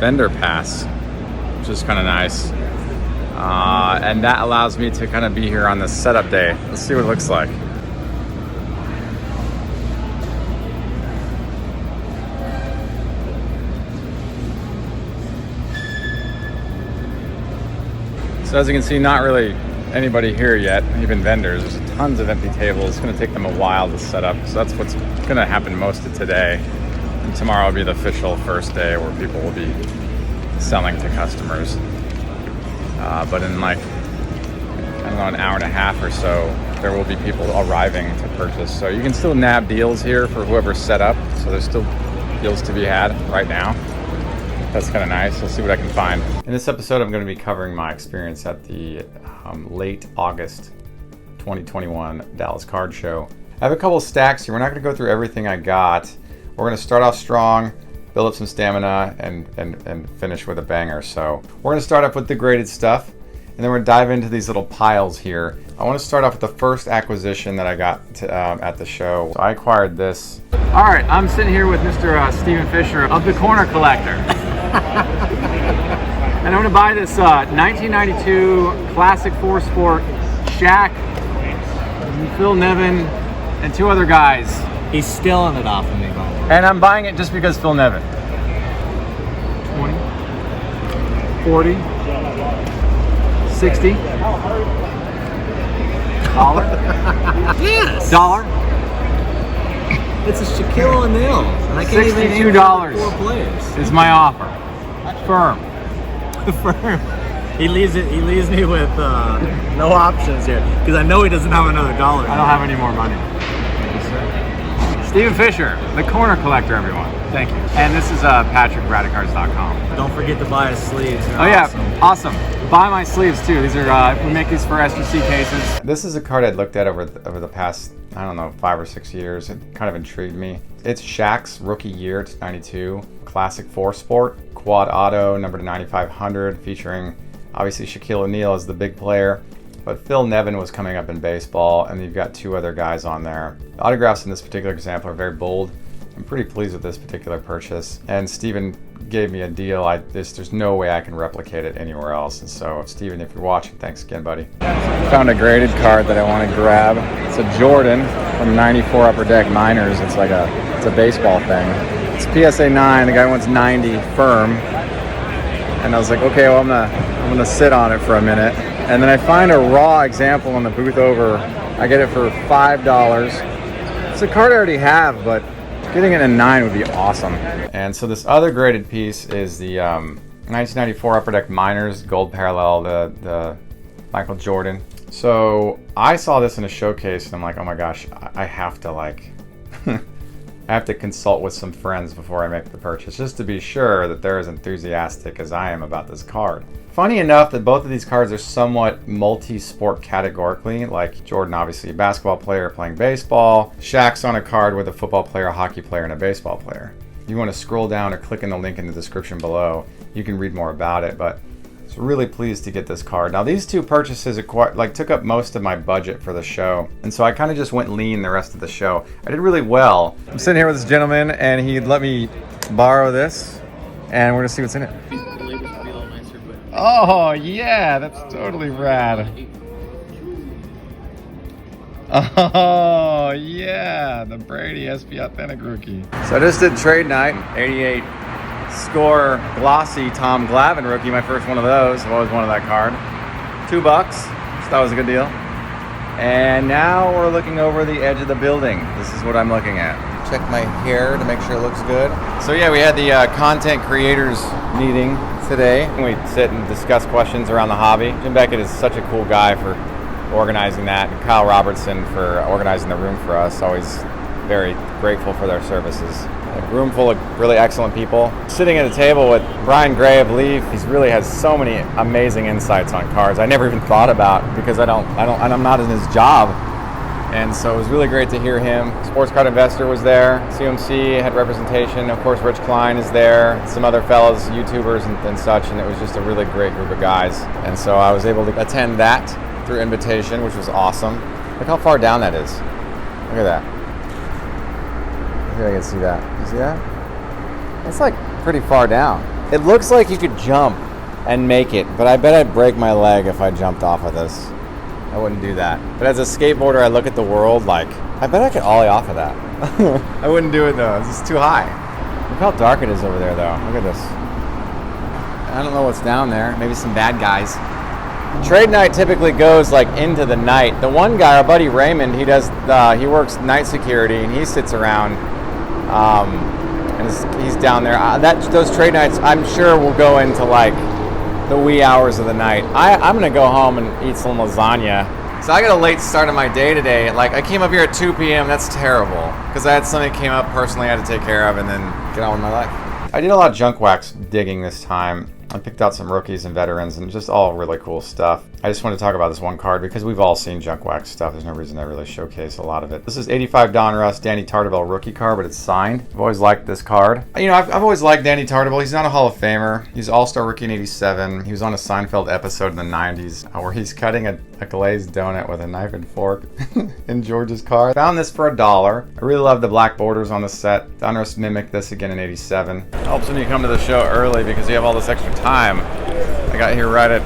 vendor pass, which is kind of nice. And that allows me to kind of be here on the setup day. Let's see what it looks like. So as you can see, not really anybody here yet, even vendors. There's tons of empty tables. It's going to take them a while to set up. So that's what's going to happen most of today. And tomorrow will be the official first day where people will be selling to customers. But in like, I don't know, an hour and a half or so, there will be people arriving to purchase. So you can still nab deals here for whoever's set up. So there's still deals to be had right now. That's kind of nice. We'll see what I can find. In this episode, I'm going to be covering my experience at the late August 2021 Dallas Card Show. I have a couple of stacks here. We're not going to go through everything I got. We're going to start off strong, build up some stamina, and finish with a banger. So we're going to start off with the graded stuff, and then we're going to dive into these little piles here. I want to start off with the first acquisition that I got at the show. So I acquired this. All right, I'm sitting here with Mr. Steven Fisher of the Corner Collector. And I'm going to buy this 1992 Classic 4-Sport Shaq, Phil Nevin, and two other guys. He's stealing it off of me, by the way. And I'm buying it just because Phil Nevin. 20, 40, 60, dollar. Yes! Dollar. It's a Shaquille O'Neal. And I can't even name $62 4 players. is my offer. Firm. Firm. He leaves me with no options here because I know he doesn't have another dollar. I don't have any more money. Steven Fisher, the Corner Collector, everyone. Thank you. And this is Patrick, Radicards.com. Don't forget to buy his sleeves. They're awesome. Buy my sleeves too. These are we make these for SGC cases. This is a card I'd looked at over the past, I don't know, 5 or 6 years. It kind of intrigued me. It's Shaq's rookie year. It's 92 Classic 4-Sport Quad Auto number to 9500, featuring obviously Shaquille O'Neal as the big player. But Phil Nevin was coming up in baseball, and you've got 2 other guys on there. The autographs in this particular example are very bold. I'm pretty pleased with this particular purchase. And Steven gave me a deal. There's no way I can replicate it anywhere else. And so, Steven, if you're watching, thanks again, buddy. Found a graded card that I want to grab. It's a Jordan from 94 Upper Deck Miners. It's a baseball thing. It's PSA 9. The guy wants 90 firm. And I was like, okay, well, I'm gonna sit on it for a minute. And then I find a raw example on the booth over. I get it for $5. It's a card I already have, but getting it in 9 would be awesome. And so this other graded piece is the 1994 Upper Deck Miners Gold Parallel, the Michael Jordan. So I saw this in a showcase, and I'm like, oh my gosh, I have to I have to consult with some friends before I make the purchase, just to be sure that they're as enthusiastic as I am about this card. Funny enough that both of these cards are somewhat multi-sport categorically, like Jordan, obviously a basketball player playing baseball. Shaq's on a card with a football player, a hockey player, and a baseball player. If you want to scroll down or click on the link in the description below, you can read more about it, but I was really pleased to get this card. Now these 2 purchases took up most of my budget for the show, and so I kind of just went lean the rest of the show. I did really well. I'm sitting here with this gentleman, and he let me borrow this, and we're gonna see what's in it. Oh yeah, that's totally rad. Oh yeah, the Brady SP Authentic Rookie. So I just did trade night, 88 score glossy Tom Glavine rookie, my first one of those. I've always wanted that card. $2, so that was a good deal. And now we're looking over the edge of the building. This is what I'm looking at. Check my hair to make sure it looks good. So yeah, we had the content creators meeting today. We sit and discuss questions around the hobby. Jim Beckett is such a cool guy for organizing that, and Kyle Robertson for organizing the room for us. Always very grateful for their services. A room full of really excellent people. Sitting at a table with Brian Gray of Leaf. He really has so many amazing insights on cards I never even thought about because I'm not in his job. And so it was really great to hear him. Sports Card Investor was there. CMC had representation. Of course, Rich Klein is there. Some other fellows, YouTubers and such. And it was just a really great group of guys. And so I was able to attend that through invitation, which was awesome. Look how far down that is. Look at that. I think I can see that. You see that? It's like pretty far down. It looks like you could jump and make it, but I bet I'd break my leg if I jumped off of this. I wouldn't do that. But as a skateboarder, I look at the world like, I bet I could ollie off of that. I wouldn't do it though, it's just too high. Look how dark it is over there though. Look at this. I don't know what's down there. Maybe some bad guys. Trade night typically goes like into the night. The one guy, our buddy Raymond, he works night security and he sits around and he's down there. Those trade nights, I'm sure will go into like the wee hours of the night. I'm gonna go home and eat some lasagna. So I got a late start of my day today. Like I came up here at 2 p.m. That's terrible because I had something that came up personally I had to take care of and then get on with my life. I did a lot of junk wax digging this time. I picked out some rookies and veterans and just all really cool stuff. I just want to talk about this one card because we've all seen junk wax stuff. There's no reason to really showcase a lot of it. This is 85 Donruss Danny Tartavel rookie card, but it's signed. I've always liked this card. You know, I've always liked Danny Tartavel. He's not a Hall of Famer. He's All-Star rookie in 87. He was on a Seinfeld episode in the 90s where he's cutting a glazed donut with a knife and fork in George's car. Found this for $1. I really love the black borders on the set. Donruss mimicked this again in 87. Helps when you come to the show early because you have all this extra time. I got here right at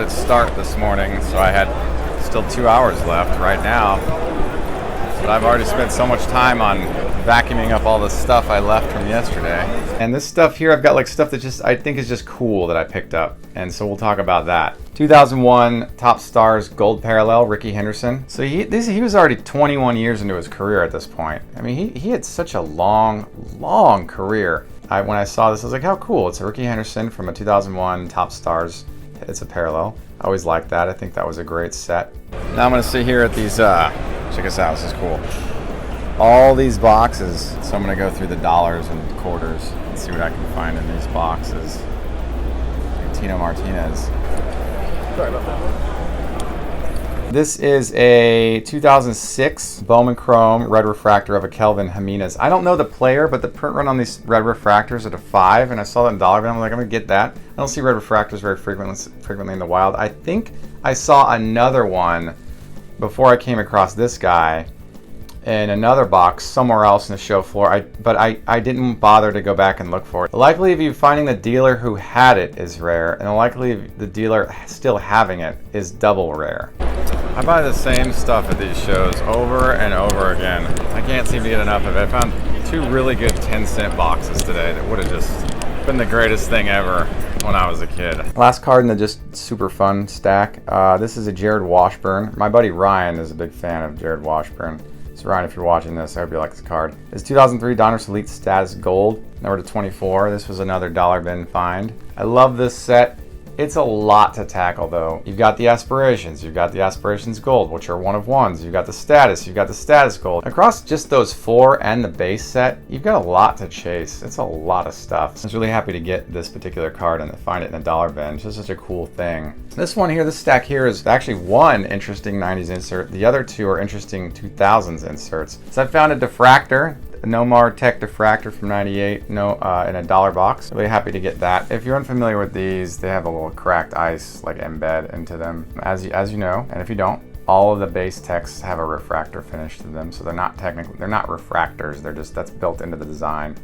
start this morning, so I had still 2 hours left right now. But I've already spent so much time on vacuuming up all the stuff I left from yesterday. And this stuff here, I've got like stuff that just I think is just cool that I picked up. And so we'll talk about that. 2001 Top Stars Gold Parallel, Ricky Henderson. So he was already 21 years into his career at this point. I mean, he had such a long career. When I saw this, I was like, how cool. It's a Ricky Henderson from a 2001 Top Stars. It's a parallel. I always liked that. I think that was a great set. Now I'm going to sit here at these, check this out, this is cool. All these boxes. So I'm going to go through the dollars and quarters and see what I can find in these boxes. Tino Martinez. Sorry about that. This is a 2006 Bowman Chrome red refractor of a Kelvin Jimenez. I don't know the player, but the print run on these red refractors at a 5, and I saw that in dollar bin. I'm like, I'm gonna get that. I don't see red refractors very frequently in the wild. I think I saw another one before I came across this guy in another box somewhere else in the show floor. But I didn't bother to go back and look for it. The likelihood of you finding the dealer who had it is rare, and the likelihood of the dealer still having it is double rare. I buy the same stuff at these shows over and over again. I can't seem to get enough of it. I found 2 really good 10-cent boxes today that would have just been the greatest thing ever when I was a kid. Last card in the just super fun stack. This is a Jared Washburn. My buddy Ryan is a big fan of Jared Washburn. So Ryan, if you're watching this, I hope you like this card. It's 2003 Donruss Elite Status Gold, number 24. This was another dollar bin find. I love this set. It's a lot to tackle though. You've got the aspirations, you've got the aspirations gold, which are 1 of 1s. You've got the status, you've got the status gold. Across just those 4 and the base set, you've got a lot to chase. It's a lot of stuff. I was really happy to get this particular card and to find it in a dollar bin. It's just such a cool thing. This one here, this stack here is actually one interesting 90s insert. The other 2 are interesting 2000s inserts. So I found a diffractor. A Nomar Tech diffractor from 98 in a dollar box. Really happy to get that. If you're unfamiliar with these, they have a little cracked ice like embed into them, as you know. And if you don't, all of the base techs have a refractor finish to them, so they're not refractors. That's built into the design.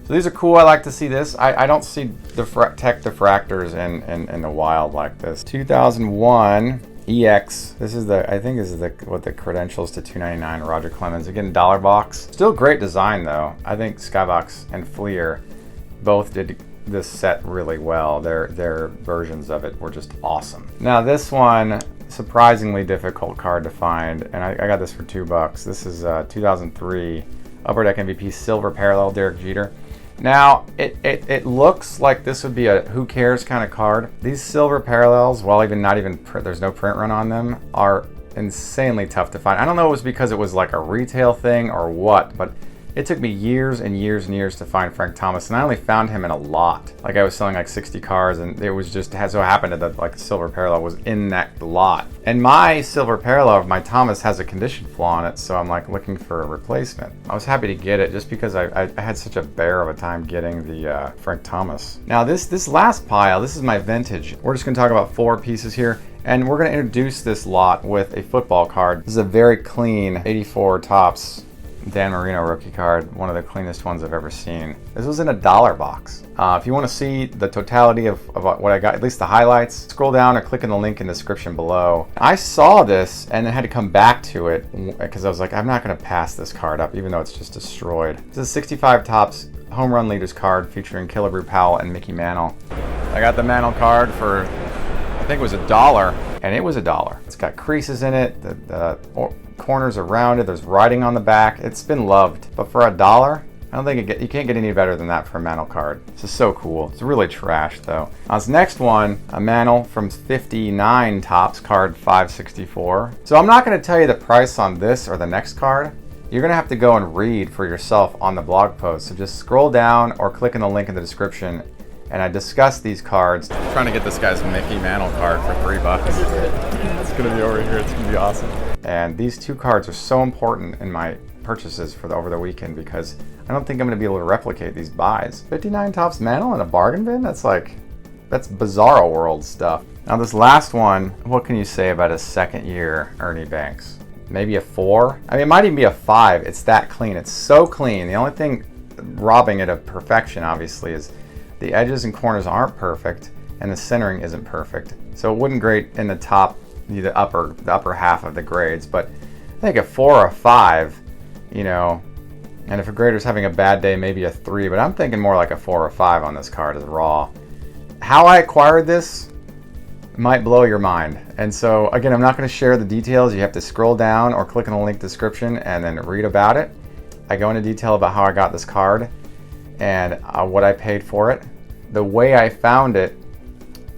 So these are cool. I like to see this. I don't see tech diffractors in the wild like this. 2001 EX. This is what the credentials to 299 Roger Clemens. Again, dollar box. Still great design though. I think Skybox and Fleer both did this set really well. Their versions of it were just awesome. Now this one, surprisingly difficult card to find, and I got this for $2. This is 2003 Upper Deck MVP Silver Parallel Derek Jeter. Now, it looks like this would be a who cares kind of card. These silver parallels, while there's no print run on them, are insanely tough to find. I don't know if it was because it was like a retail thing or what, but it took me years and years and years to find Frank Thomas, and I only found him in a lot. Like I was selling like 60 cards, and it was just so happened that like silver parallel was in that lot. And my silver parallel of my Thomas has a condition flaw on it, so I'm like looking for a replacement. I was happy to get it just because I had such a bear of a time getting the Frank Thomas. Now this last pile, this is my vintage. We're just gonna talk about 4 pieces here. And we're going to introduce this lot with a football card. This is a very clean 84 Topps Dan Marino rookie card, one of the cleanest ones I've ever seen. This was in a $1 box. If you want to see the totality of what I got, at least the highlights, scroll down or click in the link in the description below. I saw this and then had to come back to it because I was like, I'm not going to pass this card up even though it's just destroyed. This is 65 Topps Home Run Leaders card featuring Killebrew Powell and Mickey Mantle. I got the Mantle card for, I think it was $1, and it was $1. It's got creases in it, the corners are rounded, there's writing on the back. It's been loved, but for $1, I don't think you can't get any better than that for a Mantle card. This is so cool. It's really trash though. Now this next one, a Mantle from 59 Topps, card 564. So I'm not going to tell you the price on this or the next card. You're going to have to go and read for yourself on the blog post. So just scroll down or click in the link in the description, and I discuss these cards. I'm trying to get this guy's Mickey Mantle card for $3. It's going to be over here. It's going to be awesome. And these two cards are so important in my purchases for over the weekend because I don't think I'm going to be able to replicate these buys. 59 Topps Mantle in a bargain bin? That's bizarro world stuff. Now this last one, what can you say about a second year Ernie Banks? Maybe a 4? I mean, it might even be a 5. It's that clean. It's so clean. The only thing robbing it of perfection, obviously, is the edges and corners aren't perfect and the centering isn't perfect. So it wouldn't grade in the top, the upper half of the grades, but I think a 4 or a 5, you know, and if a grader's having a bad day, maybe a 3, but I'm thinking more like a 4 or 5 on this card as raw. How I acquired this might blow your mind. And so again, I'm not going to share the details. You have to scroll down or click in the link description and then read about it. I go into detail about how I got this card and what I paid for it. The way I found it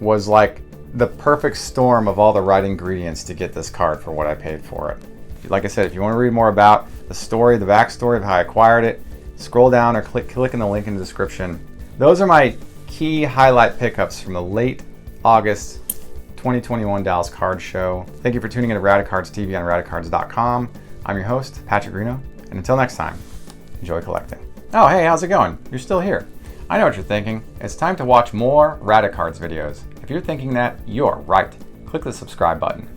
was like the perfect storm of all the right ingredients to get this card for what I paid for it. Like I said, if you want to read more about the story, the backstory of how I acquired it, scroll down or click in the link in the description. Those are my key highlight pickups from the late August 2021 Dallas Card Show. Thank you for tuning in to Radicards TV on Radicards.com. I'm your host, Patrick Reno, and until next time, enjoy collecting. Oh, hey, how's it going? You're still here. I know what you're thinking. It's time to watch more Radicards videos. If you're thinking that, you're right. Click the subscribe button.